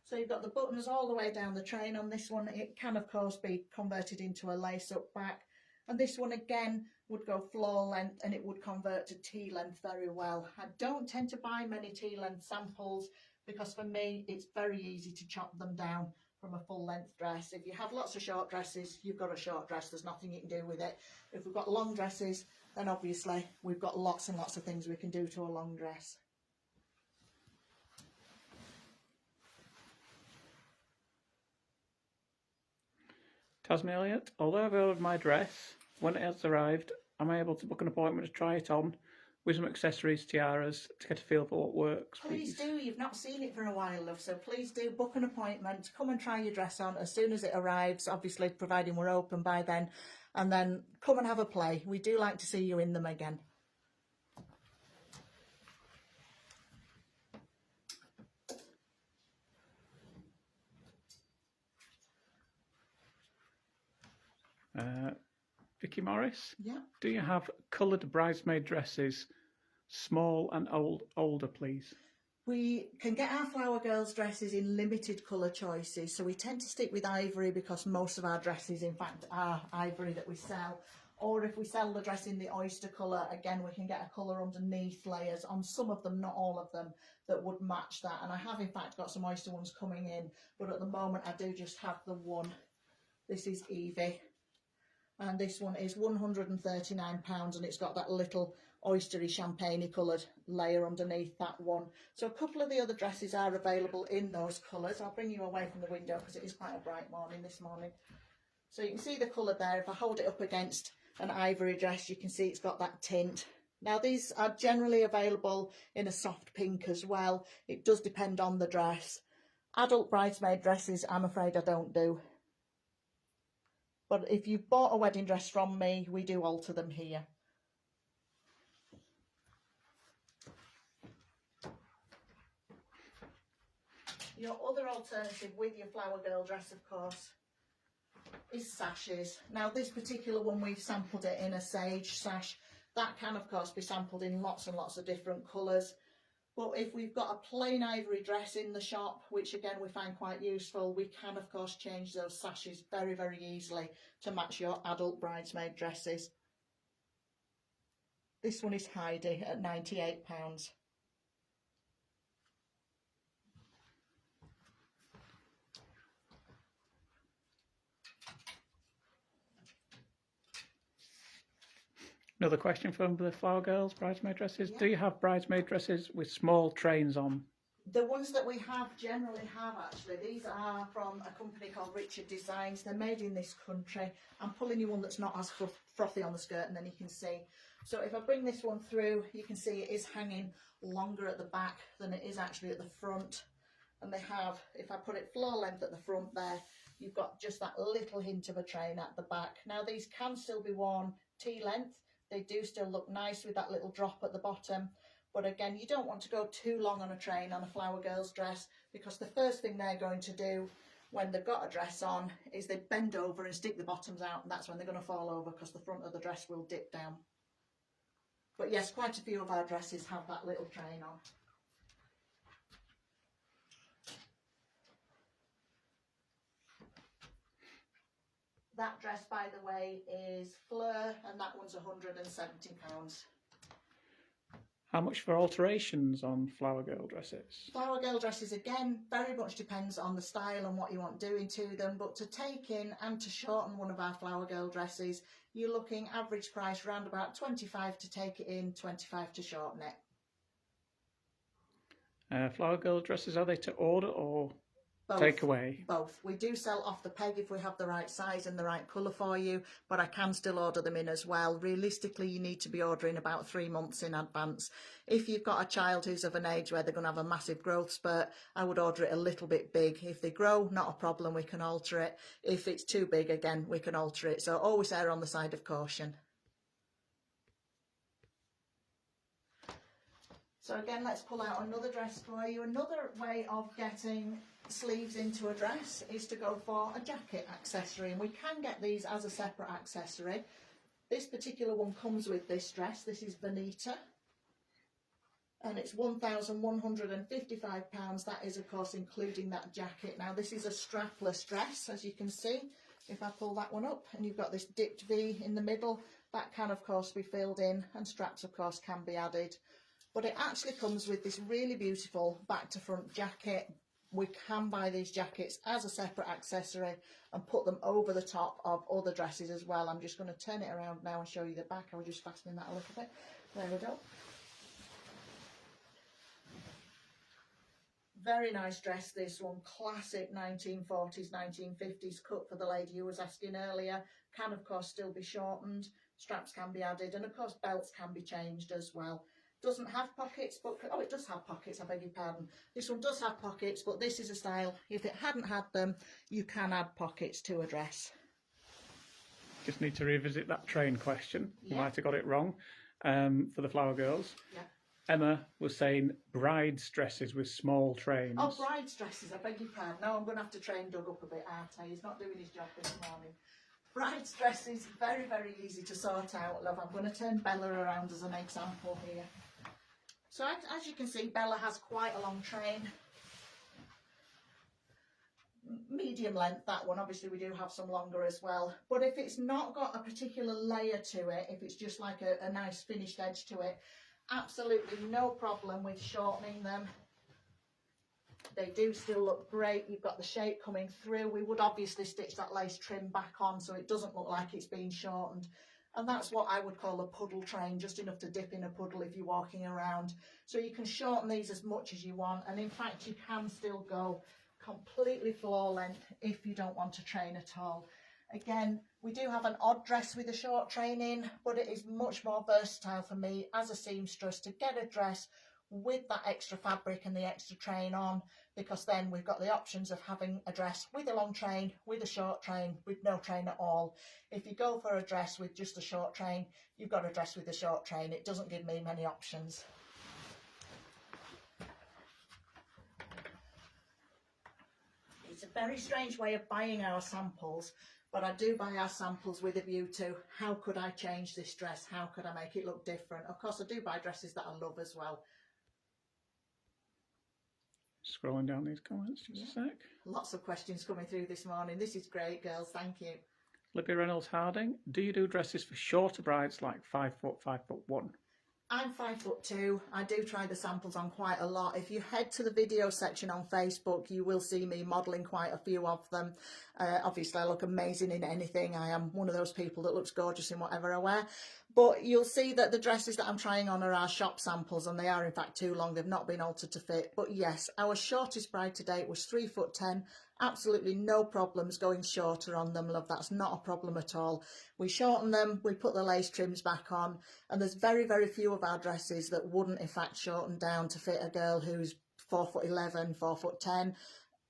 So you've got the buttons all the way down the train on this one. It can of course be converted into a lace up back. And this one again would go floor length and it would convert to T-length very well. I don't tend to buy many T-length samples because for me it's very easy to chop them down from a full length dress. If you have lots of short dresses, you've got a short dress, there's nothing you can do with it. If we've got long dresses, then obviously we've got lots and lots of things we can do to a long dress. Tasman Elliott, although I've ordered my dress, when it has arrived, am I able to book an appointment to try it on with some accessories, tiaras, to get a feel for what works? Please do. You've not seen it for a while, love, so please do book an appointment. Come and try your dress on as soon as it arrives, obviously providing we're open by then, and then come and have a play. We do like to see you in them again. Vicky Morris, Yeah. do you have coloured bridesmaid dresses, small and older, please? We can get our flower girls dresses in limited colour choices, so we tend to stick with ivory because most of our dresses in fact are ivory that we sell. Or if we sell the dress in the oyster colour, again we can get a colour underneath layers on some of them, not all of them, that would match that. And I have in fact got some oyster ones coming in, but at the moment I do just have the one. This is Evie. And this one is £139 and it's got that little oystery champagne coloured layer underneath that one. So a couple of the other dresses are available in those colours. I'll bring you away from the window because it is quite a bright morning this morning. So you can see the colour there. If I hold it up against an ivory dress, you can see it's got that tint. Now these are generally available in a soft pink as well. It does depend on the dress. Adult bridesmaid dresses, I'm afraid I don't do. But if you've bought a wedding dress from me, we do alter them here. Your other alternative with your flower girl dress, of course, is sashes. Now this particular one, we've sampled it in a sage sash. That can of course be sampled in lots and lots of different colours. But if we've got a plain ivory dress in the shop, which again we find quite useful, we can of course change those sashes very, very easily to match your adult bridesmaid dresses. This one is Heidi at £98. Another question from the flower girls, bridesmaid dresses. Yeah. Do you have bridesmaid dresses with small trains on? The ones that we have generally have actually, these are from a company called Richard Designs. They're made in this country. I'm pulling you one that's not as frothy on the skirt and then you can see. So if I bring this one through, you can see it is hanging longer at the back than it is actually at the front. And they have, if I put it floor length at the front there, you've got just that little hint of a train at the back. Now these can still be worn T-length. They do still look nice with that little drop at the bottom. But again, you don't want to go too long on a train on a flower girl's dress because the first thing they're going to do when they've got a dress on is they bend over and stick the bottoms out, and that's when they're going to fall over because the front of the dress will dip down. But yes, quite a few of our dresses have that little train on. That dress, by the way, is Fleur, and that one's £170. How much for alterations on flower girl dresses? Flower girl dresses, again, very much depends on the style and what you want doing to them, but to take in and to shorten one of our flower girl dresses, you're looking average price around about 25 to take it in, 25 to shorten it. Flower girl dresses, are they to order or Both. Take away? Both. We do sell off the peg if we have the right size and the right colour for you, but I can still order them in as well. Realistically, you need to be ordering about 3 months in advance. If you've got a child who's of an age where they're going to have a massive growth spurt, I would order it a little bit big. If they grow, not a problem, we can alter it. If it's too big, again, we can alter it. So always err on the side of caution. So again, let's pull out another dress for you. Another way of getting sleeves into a dress is to go for a jacket accessory, and we can get these as a separate accessory. This particular one comes with this dress. This is Bonita, and it's £1,155. That is, of course, including that jacket. Now, this is a strapless dress, as you can see. If I pull that one up, and you've got this dipped V in the middle, that can, of course, be filled in, and straps, of course, can be added. But it actually comes with this really beautiful back to front jacket. We can buy these jackets as a separate accessory and put them over the top of other dresses as well. I'm just going to turn it around now and show you the back. I was just fastening that a little bit. There we go. Very nice dress, this one. Classic 1940s, 1950s cut for the lady who was asking earlier. Can, of course, still be shortened. Straps can be added, and, of course, belts can be changed as well. Doesn't have pockets, but oh, it does have pockets, I beg your pardon. This one does have pockets, but this is a style, if it hadn't had them, you can add pockets to a dress. Just need to revisit that train question. You Yeah. might have got it wrong for the flower girls. Yeah. Emma was saying bride's dresses with small trains. Oh, bride's dresses, I beg your pardon. Now I'm going to have to train Doug up a bit, aren't I? He's not doing his job this morning. Bride's dresses, very, very easy to sort out, love. I'm going to turn Bella around as an example here. So as you can see, Bella has quite a long train. Medium length, that one. Obviously, we do have some longer as well. But if it's not got a particular layer to it, if it's just like a nice finished edge to it, absolutely no problem with shortening them. They do still look great. You've got the shape coming through. We would obviously stitch that lace trim back on so it doesn't look like it's been shortened. And that's what I would call a puddle train, just enough to dip in a puddle if you're walking around. So you can shorten these as much as you want. And in fact, you can still go completely floor length if you don't want to train at all. Again, we do have an odd dress with a short train in, but it is much more versatile for me as a seamstress to get a dress with that extra fabric and the extra train on, because then we've got the options of having a dress with a long train, with a short train, with no train at all. If you go for a dress with just a short train, you've got a dress with a short train. It doesn't give me many options. It's a very strange way of buying our samples, but I do buy our samples with a view to how could I change this dress? How could I make it look different? Of course, I do buy dresses that I love as well. Scrolling down these comments just a sec. Lots of questions coming through this morning. This is great, girls. Thank you. Libby Reynolds Harding, do you do dresses for shorter brides like 5 foot, 5'1"? I'm 5'2". I do try the samples on quite a lot. If you head to the video section on Facebook, you will see me modelling quite a few of them. Obviously, I look amazing in anything. I am one of those people that looks gorgeous in whatever I wear. But you'll see that the dresses that I'm trying on are our shop samples, and they are in fact too long. They've not been altered to fit. But yes, our shortest bride to date was 3'10". Absolutely no problems going shorter on them, love. That's not a problem at all. We shorten them, we put the lace trims back on, and there's very, very few of our dresses that wouldn't in fact shorten down to fit a girl who's 4'11", 4'10".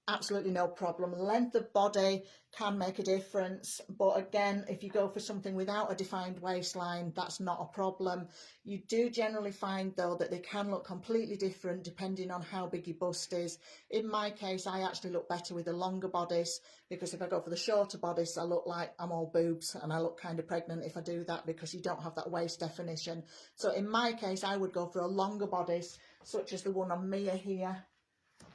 Absolutely no problem. Length of body can make a difference, but again, if you go for something without a defined waistline, that's not a problem. You do generally find though that they can look completely different depending on how big your bust is. In my case, I actually look better with a longer bodice, because if I go for the shorter bodice, I look like I'm all boobs, and I look kind of pregnant if I do that, because you don't have that waist definition. So in my case, I would go for a longer bodice, such as the one on Mia here.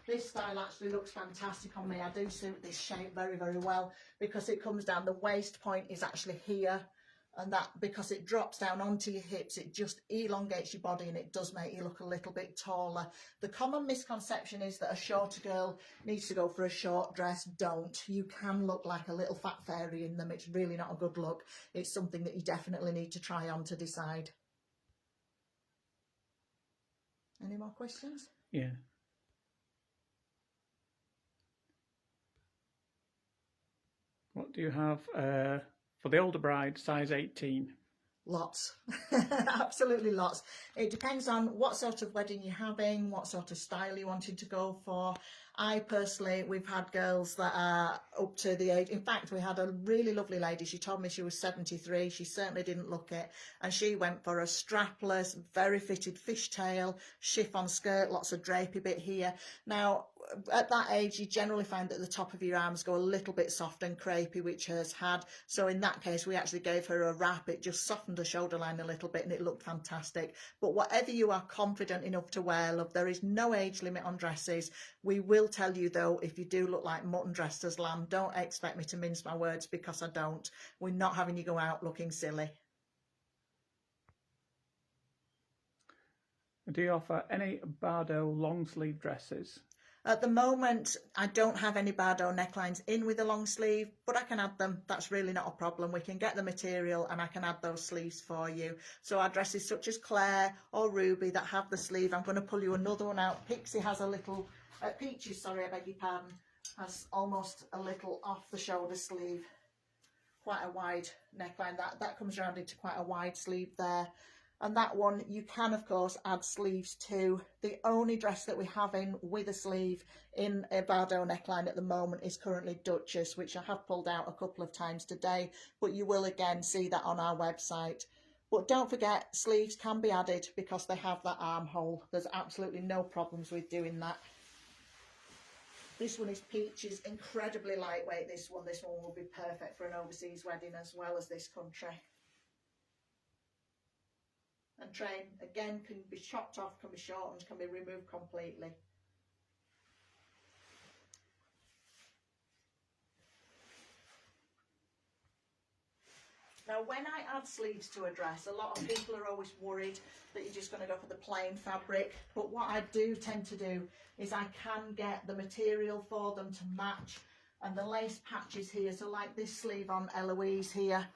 This style actually looks fantastic on me. I do suit this shape very, very well, because it comes down, the waist point is actually here, and that, because it drops down onto your hips, it just elongates your body and it does make you look a little bit taller. The common misconception is that a shorter girl needs to go for a short dress. Don't. You can look like a little fat fairy in them. It's really not a good look. It's something that you definitely need to try on to decide. Any more questions? Yeah. do you have for the older bride, size 18? Lots. Absolutely lots. It depends on what sort of wedding you're having, what sort of style you wanted to go for. I personally, we've had girls that are up to the age. In fact, we had a really lovely lady. She told me she was 73. She certainly didn't look it. And she went for a strapless, very fitted fishtail, chiffon skirt, lots of drapey bit here. Now, at that age, you generally find that the top of your arms go a little bit soft and crepey, which hers had. So in that case, we actually gave her a wrap. It just softened the shoulder line a little bit and it looked fantastic. But whatever you are confident enough to wear, love, there is no age limit on dresses. We will tell you, though, if you do look like mutton dressed as lamb, don't expect me to mince my words, because I don't. We're not having you go out looking silly. Do you offer any Bardo long sleeve dresses? At the moment, I don't have any Bardo necklines in with a long sleeve, but I can add them. That's really not a problem. We can get the material and I can add those sleeves for you. So our dresses such as Claire or Ruby that have the sleeve, I'm going to pull you another one out. Pixie has a little, Peaches, sorry, I beg your pardon, has almost a little off the shoulder sleeve. Quite a wide neckline. That comes around into quite a wide sleeve there. And that one you can of course add sleeves to. The only dress that we have in with a sleeve in a Bardo neckline at the moment is currently Duchess, which I have pulled out a couple of times today, but you will again see that on our website. But don't forget, sleeves can be added because they have that armhole. There's absolutely no problems with doing that. This one is Peaches, incredibly lightweight. This one will be perfect for an overseas wedding as well as this country. And train, again, can be chopped off, can be shortened, can be removed completely. Now, when I add sleeves to a dress, a lot of people are always worried that you're just going to go for the plain fabric. But what I do tend to do is I can get the material for them to match, and the lace patches here. So like this sleeve on Eloise here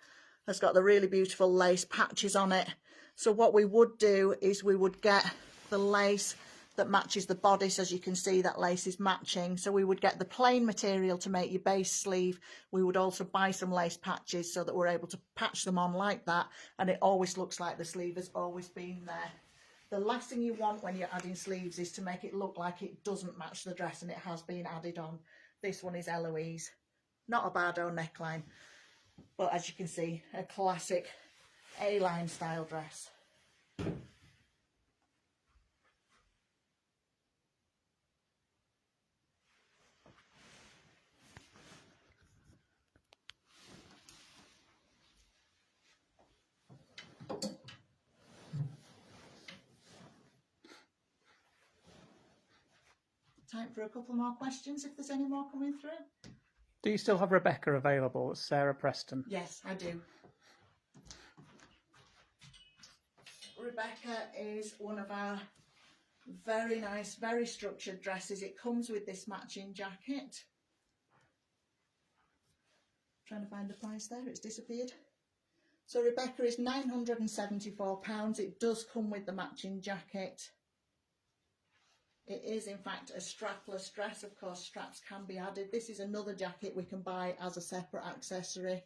has got the really beautiful lace patches on it. So what we would do is we would get the lace that matches the bodice. As you can see, that lace is matching. So we would get the plain material to make your base sleeve. We would also buy some lace patches so that we're able to patch them on like that, and it always looks like the sleeve has always been there. The last thing you want when you're adding sleeves is to make it look like it doesn't match the dress and it has been added on. This one is Eloise, not a Bardo neckline, but as you can see, a classic A-line style dress. Time for a couple more questions if there's any more coming through. Do you still have Rebecca available at Sarah Preston? Yes, I do. Rebecca is one of our very nice, very structured dresses. It comes with this matching jacket. Trying to find the price there, it's disappeared. So Rebecca is £974. It does come with the matching jacket. It is in fact a strapless dress. Of course, straps can be added. This is another jacket we can buy as a separate accessory.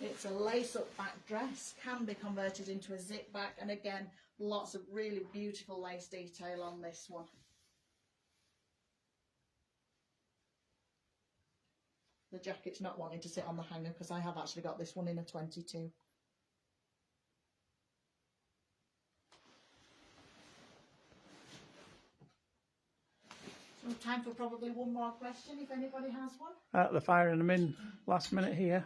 It's a lace-up back dress, can be converted into a zip back, and again, lots of really beautiful lace detail on this one. The jacket's not wanting to sit on the hanger because I have actually got this one in a 22. So time for probably one more question if anybody has one. They're firing them in last minute here.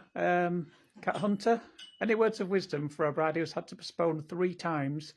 Cat Hunter, any words of wisdom for a bride who's had to postpone 3 times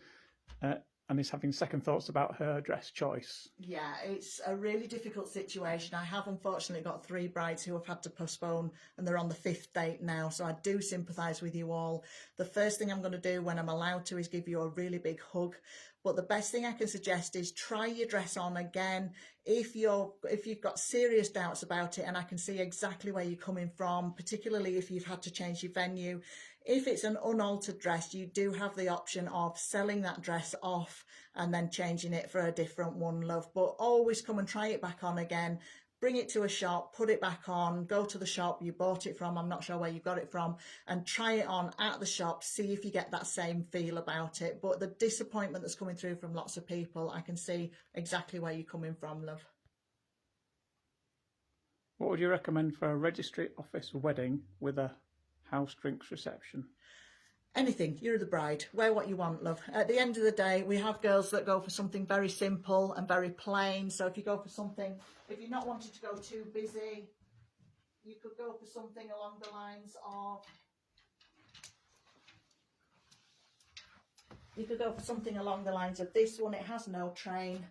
and is having second thoughts about her dress choice? Yeah, it's a really difficult situation. I have unfortunately got 3 brides who have had to postpone and they're on the 5th date now, so I do sympathise with you all. The first thing I'm going to do when I'm allowed to is give you a really big hug. But the best thing I can suggest is try your dress on again. If you've got serious doubts about it, and I can see exactly where you're coming from, particularly if you've had to change your venue. If it's an unaltered dress, you do have the option of selling that dress off and then changing it for a different one, love. But always come and try it back on again. bring it to a shop, put it back on, go to the shop you bought it from, I'm not sure where you got it from, and try it on at the shop, see if you get that same feel about it. But the disappointment that's coming through from lots of people, I can see exactly where you're coming from, love. What would you recommend for a registry office wedding with a house drinks reception? Anything, you're the bride, wear what you want, love. At the end of the day, we have girls that go for something very simple and very plain. So if you go for something, if you're not wanting to go too busy, you could go for something along the lines of, this one. It has no train,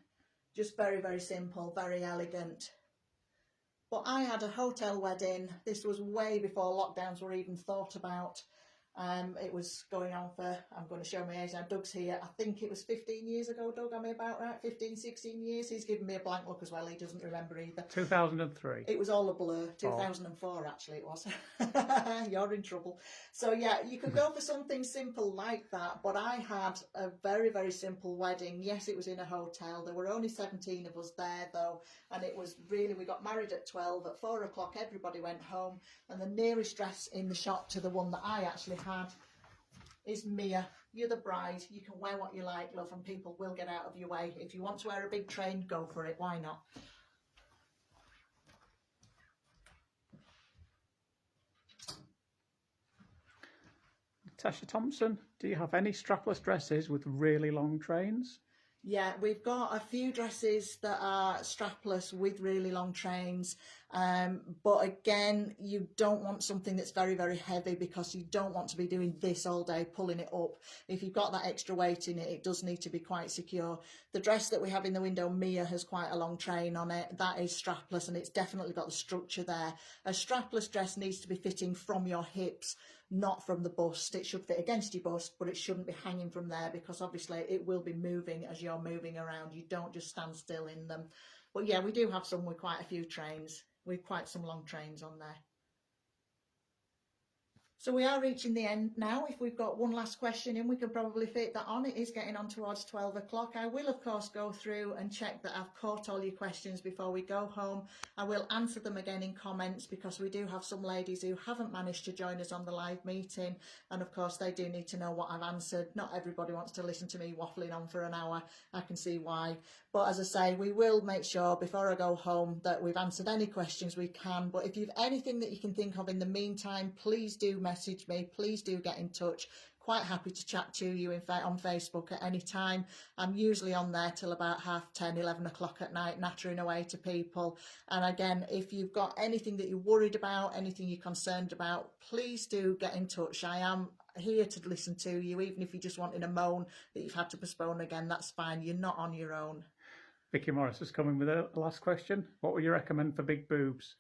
just very, very simple, very elegant. But I had a hotel wedding. This was way before lockdowns were even thought about. It was going on for, I'm going to show my age now, Doug's here, I think it was 15 years ago, Doug, am I about right? 15, 16 years? He's given me a blank look as well, he doesn't remember either. 2003. It was all a blur. 2004 actually it was. You're in trouble. So yeah, you could go for something simple like that, but I had a very, very simple wedding. Yes, it was in a hotel. There were only 17 of us there though, and it was really, we got married at 12. At 4 o'clock everybody went home, and the nearest dress in the shop to the one that I actually had is Mia. You're the bride, you can wear what you like, love, and people will get out of your way. If you want to wear a big train, go for it, why not? Natasha Thompson, do you have any strapless dresses with really long trains? Yeah, we've got a few dresses that are strapless with really long trains, but again, you don't want something that's very, very heavy, because you don't want to be doing this all day, pulling it up. If you've got that extra weight in it, it does need to be quite secure. The dress that we have in the window, Mia, has quite a long train on it. That is strapless, and it's definitely got the structure there. A strapless dress needs to be fitting from your hips, not from the bust. It should fit against your bust, but it shouldn't be hanging from there, because obviously it will be moving as you're moving around. You don't just stand still in them. But yeah, we do have some with quite a few trains, with quite some long trains on there. So we are reaching the end now. If we've got one last question in, we can probably fit that on. It is getting on towards 12 o'clock. I will, of course, go through and check that I've caught all your questions before we go home. I will answer them again in comments, because we do have some ladies who haven't managed to join us on the live meeting. And of course, they do need to know what I've answered. Not everybody wants to listen to me waffling on for an hour. I can see why. But as I say, we will make sure before I go home that we've answered any questions we can. But if you've anything that you can think of in the meantime, please do message me. Please do get in touch. Quite happy to chat to you on Facebook at any time. I'm usually on there till about 10:30, 11 o'clock at night, nattering away to people. And again, if you've got anything that you're worried about, anything you're concerned about, please do get in touch. I am here to listen to you. Even if you just want in a moan that you've had to postpone again, that's fine. You're not on your own. Vicky Morris is coming with a last question. What would you recommend for big boobs?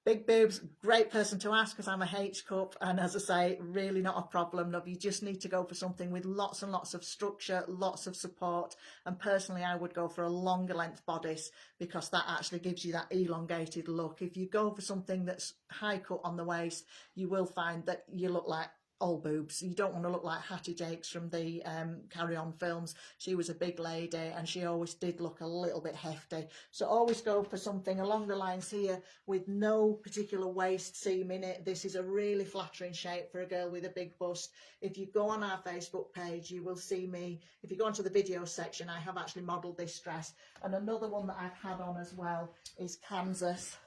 Big boobs, great person to ask, because I'm a H cup, and as I say, really not a problem. No, you just need to go for something with lots and lots of structure, lots of support, and personally I would go for a longer length bodice, because that actually gives you that elongated look. If you go for something that's high cut on the waist, you will find that you look like all boobs. You don't want to look like Hattie Jakes from the Carry On films. She was a big lady and she always did look a little bit hefty. So always go for something along the lines here with no particular waist seam in it. This is a really flattering shape for a girl with a big bust. If you go on our Facebook page, you will see me. If you go onto the video section, I have actually modelled this dress. And another one that I've had on as well is Kansas.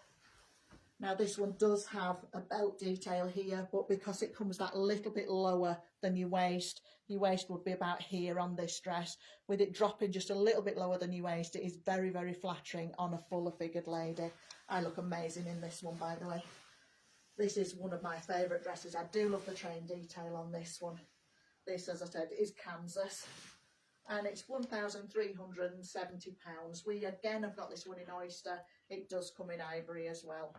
Now this one does have a belt detail here, but because it comes that little bit lower than your waist would be about here on this dress. With it dropping just a little bit lower than your waist, it is very, very flattering on a fuller figured lady. I look amazing in this one, by the way. This is one of my favourite dresses. I do love the train detail on this one. This, as I said, is Kansas. And it's £1,370. We again have got this one in oyster. It does come in ivory as well.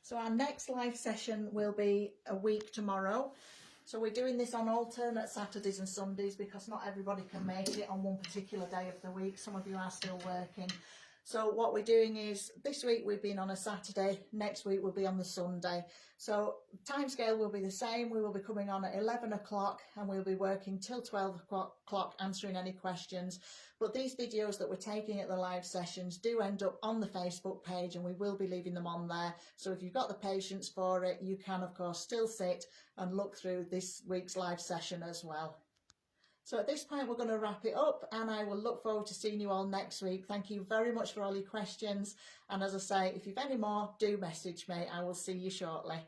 So our next live session will be a week tomorrow. So we're doing this on alternate Saturdays and Sundays, because not everybody can make it on one particular day of the week. Some of you are still working. So what we're doing is, this week we've been on a Saturday, next week we'll be on the Sunday. So timescale will be the same. We will be coming on at 11 o'clock and we'll be working till 12 o'clock answering any questions. But these videos that we're taking at the live sessions do end up on the Facebook page, and we will be leaving them on there. So if you've got the patience for it, you can of course still sit and look through this week's live session as well. So at this point, we're going to wrap it up, and I will look forward to seeing you all next week. Thank you very much for all your questions. And as I say, if you've any more, do message me. I will see you shortly.